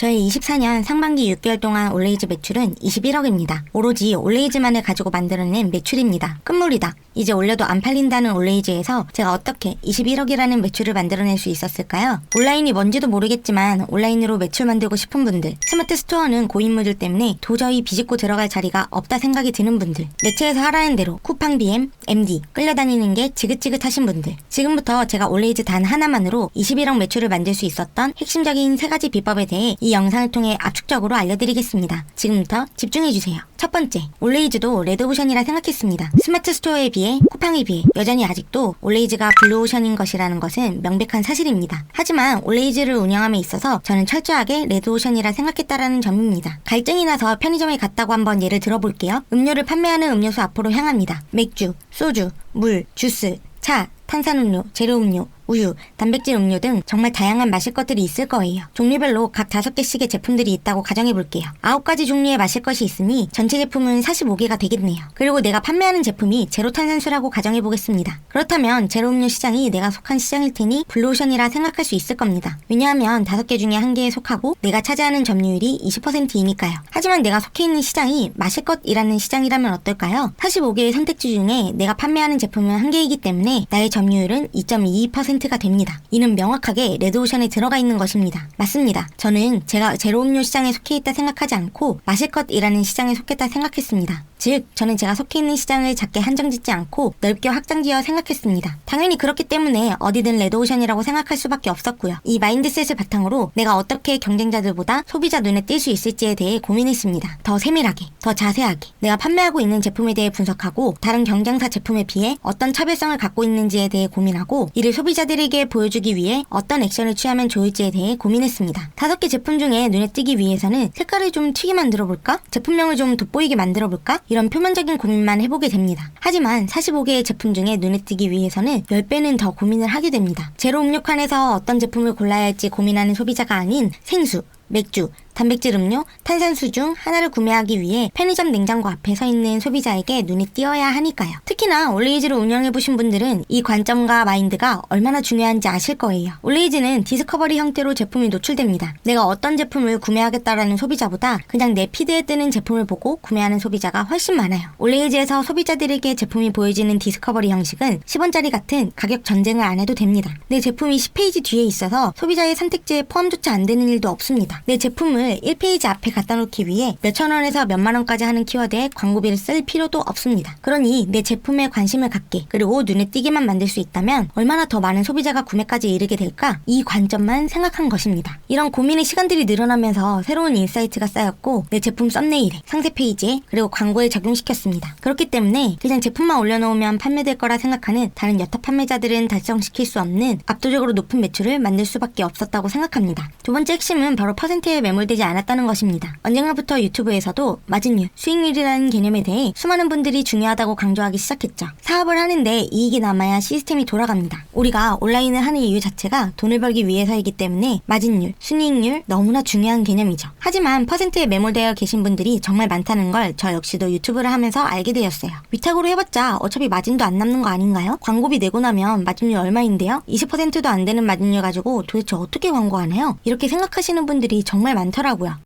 저희 24년 상반기 6개월 동안 올레이즈 매출은 21억입니다. 오로지 올레이즈만을 가지고 만들어낸 매출입니다. 끝물이다. 이제 올려도 안 팔린다는 올레이즈에서 제가 어떻게 21억이라는 매출을 만들어낼 수 있었을까요? 온라인이 뭔지도 모르겠지만 온라인으로 매출 만들고 싶은 분들, 스마트 스토어는 고인물들 때문에 도저히 비집고 들어갈 자리가 없다 생각이 드는 분들, 매체에서 하라는 대로 쿠팡 BM, MD 끌려다니는 게 지긋지긋하신 분들, 지금부터 제가 올레이즈 단 하나만으로 21억 매출을 만들 수 있었던 핵심적인 3가지 비법에 대해 이 영상을 통해 압축적으로 알려드리겠습니다. 지금부터 집중해주세요. 첫 번째, 올레이즈도 레드오션이라 생각했습니다. 스마트 스토어에 비해 쿠팡에 비해 여전히 아직도 올레이즈가 블루오션인 것이라는 것은 명백한 사실입니다. 하지만 올레이즈를 운영함에 있어서 저는 철저하게 레드오션이라 생각했다라는 점입니다. 갈등이 나서 편의점에 갔다고 한번 예를 들어볼게요. 음료를 판매하는 음료수 앞으로 향합니다. 맥주, 소주, 물, 주스, 차, 탄산음료, 제로음료, 우유, 단백질 음료 등 정말 다양한 마실 것들이 있을 거예요. 종류별로 각 5개씩의 제품들이 있다고 가정해볼게요. 9가지 종류의 마실 것이 있으니 전체 제품은 45개가 되겠네요. 그리고 내가 판매하는 제품이 제로탄산수라고 가정해보겠습니다. 그렇다면 제로음료 시장이 내가 속한 시장일 테니 블루오션이라 생각할 수 있을 겁니다. 왜냐하면 5개 중에 1개에 속하고 내가 차지하는 점유율이 20%이니까요. 하지만 내가 속해 있는 시장이 마실 것이라는 시장이라면 어떨까요? 45개의 선택지 중에 내가 판매하는 제품은 1개이기 때문에 나의 점유율은 2.22%가 됩니다. 이는 명확하게 레드오션에 들어가 있는 것입니다. 맞습니다. 저는 제가 제로음료 시장에 속해 있다 생각하지 않고 마실 것이라는 시장에 속했다 생각했습니다. 즉, 저는 제가 속해 있는 시장을 작게 한정짓지 않고 넓게 확장지어 생각했습니다. 당연히 그렇기 때문에 어디든 레드오션이라고 생각할 수밖에 없었고요. 이 마인드셋을 바탕으로 내가 어떻게 경쟁자들보다 소비자 눈에 띌 수 있을지에 대해 고민했습니다. 더 세밀하게, 더 자세하게 내가 판매하고 있는 제품에 대해 분석하고 다른 경쟁사 제품에 비해 어떤 차별성을 갖고 있는지에 대해 고민하고 이를 소비자들에게 보여주기 위해 어떤 액션을 취하면 좋을지에 대해 고민했습니다. 5개 제품 중에 눈에 띄기 위해서는 색깔을 좀 튀게 만들어볼까? 제품명을 좀 돋보이게 만들어볼까? 이런 표면적인 고민만 해보게 됩니다. 하지만 45개의 제품 중에 눈에 띄기 위해서는 10배는 더 고민을 하게 됩니다. 제로 음료 칸에서 어떤 제품을 골라야 할지 고민하는 소비자가 아닌 생수, 맥주, 단백질 음료, 탄산수 중 하나를 구매하기 위해 편의점 냉장고 앞에 서 있는 소비자에게 눈에 띄어야 하니까요. 특히나 올레이즈를 운영해보신 분들은 이 관점과 마인드가 얼마나 중요한지 아실 거예요. 올레이즈는 디스커버리 형태로 제품이 노출됩니다. 내가 어떤 제품을 구매하겠다라는 소비자보다 그냥 내 피드에 뜨는 제품을 보고 구매하는 소비자가 훨씬 많아요. 올레이즈에서 소비자들에게 제품이 보여지는 디스커버리 형식은 10원짜리 같은 가격 전쟁을 안 해도 됩니다. 내 제품이 10페이지 뒤에 있어서 소비자의 선택지에 포함조차 안 되는 일도 없습니다. 내 제품을 1페이지 앞에 갖다 놓기 위해 몇천 원에서 몇만 원까지 하는 키워드에 광고비를 쓸 필요도 없습니다. 그러니 내 제품에 관심을 갖게 그리고 눈에 띄게만 만들 수 있다면 얼마나 더 많은 소비자가 구매까지 이르게 될까? 이 관점만 생각한 것입니다. 이런 고민의 시간들이 늘어나면서 새로운 인사이트가 쌓였고 내 제품 썸네일에, 상세 페이지에 그리고 광고에 적용시켰습니다. 그렇기 때문에 그냥 제품만 올려놓으면 판매될 거라 생각하는 다른 여타 판매자들은 달성시킬 수 없는 압도적으로 높은 매출을 만들 수밖에 없었다고 생각합니다. 두 번째 핵심은 바로 퍼센트에 매몰되지 않았다는 것입니다. 언젠가부터 유튜브에서도 마진율, 수익률이라는 개념에 대해 수많은 분들이 중요하다고 강조하기 시작했죠. 사업을 하는데 이익이 남아야 시스템이 돌아갑니다. 우리가 온라인을 하는 이유 자체가 돈을 벌기 위해서이기 때문에 마진율, 순이익률 너무나 중요한 개념이죠. 하지만 퍼센트에 매몰되어 계신 분들이 정말 많다는 걸 저 역시도 유튜브를 하면서 알게 되었어요. 위탁으로 해봤자 어차피 마진도 안 남는 거 아닌가요? 광고비 내고 나면 마진율 얼마인데요? 20%도 안 되는 마진율 가지고 도대체 어떻게 광고하나요? 이렇게 생각하시는 분들이 정말 많더라고요.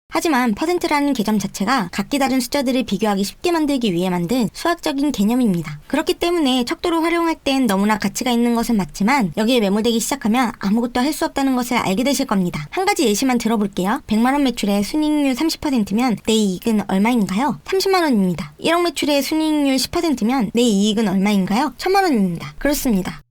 하지만 퍼센트라는 개념 자체가 각기 다른 숫자들을 비교하기 쉽게 만들기 위해 만든 수학적인 개념입니다. 그렇기 때문에 척도를 활용할 땐 너무나 가치가 있는 것은 맞지만 여기에 매몰되기 시작하면 아무것도 할 수 없다는 것을 알게 되실 겁니다. 한 가지 예시만 들어볼게요. 100만원 매출에 순이익률 30%면 내 이익은 얼마인가요? 30만원입니다. 1억 매출에 순이익률 10%면 내 이익은 얼마인가요? 1000만원입니다. 그렇습니다.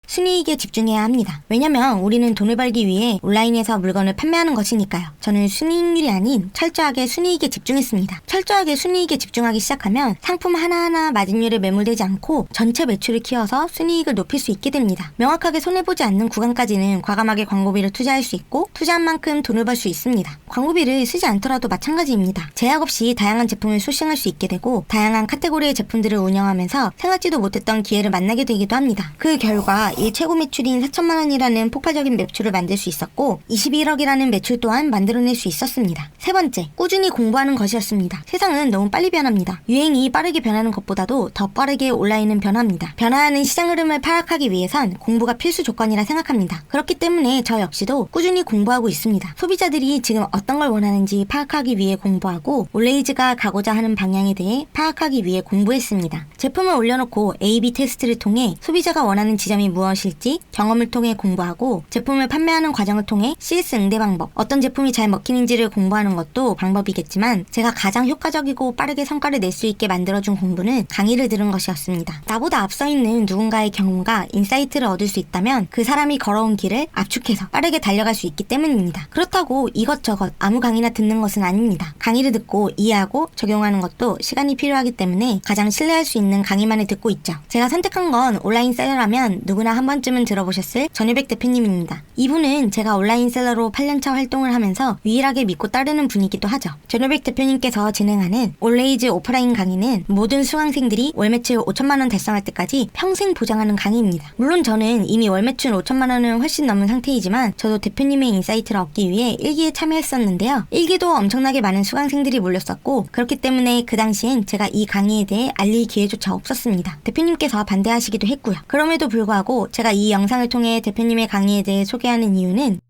순이익에 집중해야 합니다. 왜냐면 우리는 돈을 벌기 위해 온라인에서 물건을 판매하는 것이니까요. 저는 순이익률이 아닌 철저하게 순이익에 집중했습니다. 철저하게 순이익에 집중하기 시작하면 상품 하나하나 마진율에 매몰되지 않고 전체 매출을 키워서 순이익을 높일 수 있게 됩니다. 명확하게 손해보지 않는 구간까지는 과감하게 광고비를 투자할 수 있고 투자한 만큼 돈을 벌 수 있습니다. 광고비를 쓰지 않더라도 마찬가지입니다. 제약 없이 다양한 제품을 소싱할 수 있게 되고 다양한 카테고리의 제품들을 운영하면서 생각지도 못했던 기회를 만나게 되기도 합니다. 그 결과 일 최고 매출인 4천만 원이라는 폭발적인 매출을 만들 수 있었고 21억이라는 매출 또한 만들어낼 수 있었습니다. 세 번째, 꾸준히 공부하는 것이었습니다. 세상은 너무 빨리 변합니다. 유행이 빠르게 변하는 것보다도 더 빠르게 온라인은 변합니다. 변화하는 시장 흐름을 파악하기 위해선 공부가 필수 조건이라 생각합니다. 그렇기 때문에 저 역시도 꾸준히 공부하고 있습니다. 소비자들이 지금 어떤 걸 원하는지 파악하기 위해 공부하고 올레이즈가 가고자 하는 방향에 대해 파악하기 위해 공부했습니다. 제품을 올려놓고 A/B 테스트를 통해 소비자가 원하는 지점이 무엇일지 경험을 통해 공부하고 제품을 판매하는 과정을 통해 CS 응대 방법, 어떤 제품이 잘 먹히는지를 공부하는 것도 방법이겠지만 제가 가장 효과적이고 빠르게 성과를 낼 수 있게 만들어준 공부는 강의를 들은 것이었습니다. 나보다 앞서 있는 누군가의 경험과 인사이트를 얻을 수 있다면 그 사람이 걸어온 길을 압축해서 빠르게 달려갈 수 있기 때문입니다. 그렇다고 이것저것 아무 강의나 듣는 것은 아닙니다. 강의를 듣고 이해하고 적용하는 것도 시간이 필요하기 때문에 가장 신뢰할 수 있는 강의만을 듣고 있죠. 제가 선택한 건 온라인 셀러라면 누구나 한 번쯤은 들어보셨을 전유백 대표님입니다. 이분은 제가 온라인 셀러로 8년차 활동을 하면서 유일하게 믿고 따르는 분이기도 하죠. 전유백 대표님께서 진행하는 올레이즈 오프라인 강의는 모든 수강생들이 월 매출 5천만 원 달성할 때까지 평생 보장하는 강의입니다. 물론 저는 이미 월 매출 5천만 원은 훨씬 넘은 상태이지만 저도 대표님의 인사이트를 얻기 위해 1기에 참여했었는데요. 1기도 엄청나게 많은 수강생들이 몰렸었고 그렇기 때문에 그 당시엔 제가 이 강의에 대해 알릴 기회조차 없었습니다. 대표님께서 반대하시기도 했고요. 그럼에도 불구하고 제가 이 영상을 통해 대표님의 강의에 대해 소개하는 이유는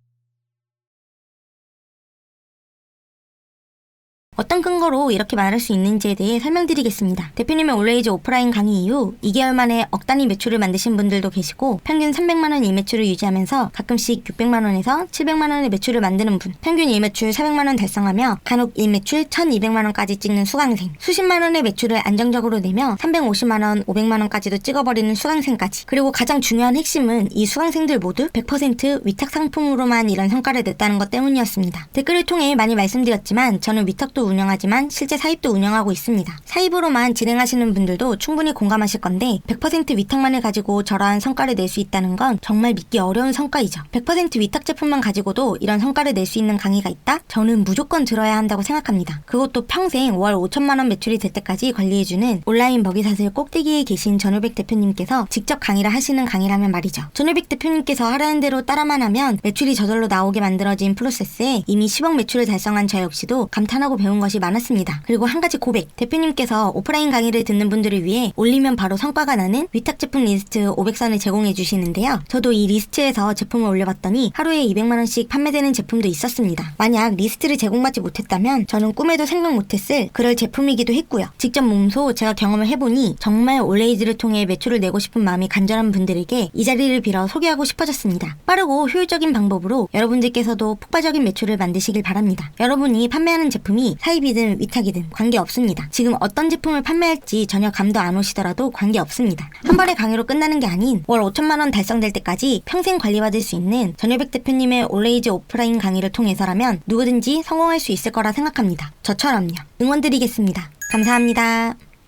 어떤 근거로 이렇게 말할 수 있는지에 대해 설명드리겠습니다. 대표님의 올레이즈 오프라인 강의 이후 2개월 만에 억 단위 매출을 만드신 분들도 계시고 평균 300만원 일매출을 유지하면서 가끔씩 600만원에서 700만원의 매출을 만드는 분, 평균 일매출 400만원 달성하며 간혹 일매출 1200만원까지 찍는 수강생, 수십만원의 매출을 안정적으로 내며 350만원, 500만원까지도 찍어버리는 수강생까지, 그리고 가장 중요한 핵심은 이 수강생들 모두 100% 위탁 상품으로만 이런 성과를 냈다는 것 때문이었습니다. 댓글을 통해 많이 말씀드렸지만 저는 위탁도 운영하지만 실제 사입도 운영하고 있습니다. 사입으로만 진행하시는 분들도 충분히 공감하실 건데 100% 위탁만을 가지고 저러한 성과를 낼 수 있다는 건 정말 믿기 어려운 성과이죠. 100% 위탁 제품만 가지고도 이런 성과를 낼 수 있는 강의가 있다? 저는 무조건 들어야 한다고 생각합니다. 그것도 평생 월 5천만 원 매출이 될 때까지 관리해주는 온라인 먹이사슬 꼭대기에 계신 전유백 대표님께서 직접 강의를 하시는 강의라면 말이죠. 전유백 대표님께서 하라는 대로 따라만 하면 매출이 저절로 나오게 만들어진 프로세스에 이미 10억 매출을 달성한 저 역시도 감탄하고 배운 것이 많았습니다. 그리고 한 가지 고백, 대표님께서 오프라인 강의를 듣는 분들을 위해 올리면 바로 성과가 나는 위탁 제품 리스트 500선을 제공해 주시는데요. 저도 이 리스트에서 제품을 올려봤더니 하루에 200만원씩 판매되는 제품도 있었습니다. 만약 리스트를 제공받지 못했다면 저는 꿈에도 생각 못했을 그럴 제품이기도 했고요. 직접 몸소 제가 경험을 해보니 정말 올레이즈를 통해 매출을 내고 싶은 마음이 간절한 분들에게 이 자리를 빌어 소개하고 싶어졌습니다. 빠르고 효율적인 방법으로 여러분들께서도 폭발적인 매출을 만드시길 바랍니다. 여러분이 판매하는 제품이 사입이든 위탁이든 관계없습니다. 지금 어떤 제품을 판매할지 전혀 감도 안 오시더라도 관계없습니다. 한 번의 강의로 끝나는 게 아닌 월 5천만 원 달성될 때까지 평생 관리받을 수 있는 전유백 대표님의 올레이즈 오프라인 강의를 통해서라면 누구든지 성공할 수 있을 거라 생각합니다. 저처럼요. 응원드리겠습니다. 감사합니다.